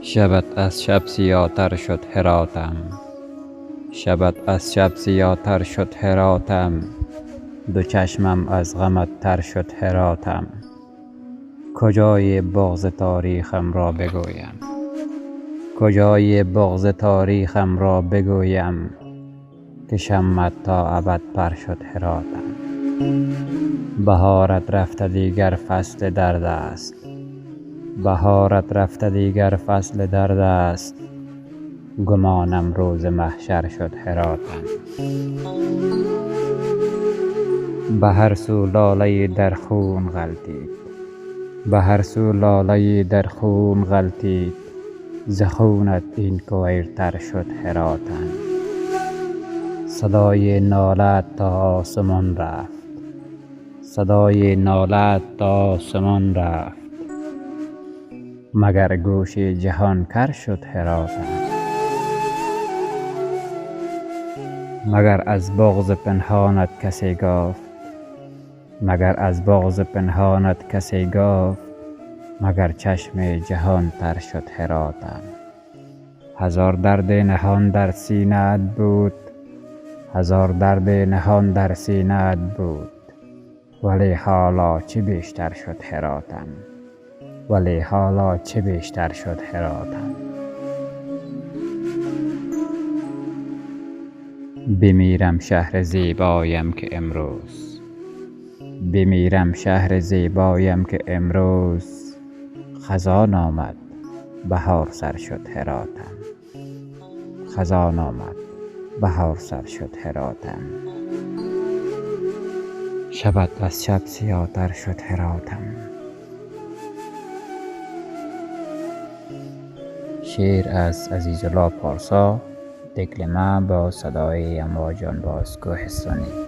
شبت از شب سیاتر شد هراتم، شبت از شب سیاتر شد هراتم، دو چشمم از غمت تر شد هراتم. کجای بغض تاریخم را بگویم، کجای بغض تاریخم را بگویم، که شمت تا ابد پر شد هراتم. بهارت رفته دیگر فصل درد است، بهارت رفته دیگر فصل درد است، گمانم روز محشر شد هراتم. به هر سو لاله در خون غلتید، به هر سو لاله در خون غلتید، ز خونت این کویرتر شد هراتم. صدای نالت تا آسمان رفت، صدای نالت تا آسمان رفت، مگر گوش جهان کر شد هراتم. مگر از بغض پنهانت کسی گفت، مگر از بغض پنهانت کسی گفت، مگر چشم جهان تر شد هراتم. هزار درد نهان در سینه‌ات بود، هزار درد نهان در سینه‌ات بود، ولی حالا چه بیشتر شد هراتم، ولی حالا چه بیشتر شد هراتم. بمیرم شهر زیبایم که امروز، بمیرم شهر زیبایم که امروز، خزان آمد بهار سر شد هراتم، خزان آمد بهار سر شد هراتم. شبت از شب سیاتر شد هراتم. شعر از عزیزالله پارسا، دکلمه با صدای امواج جانباز کوهستانی.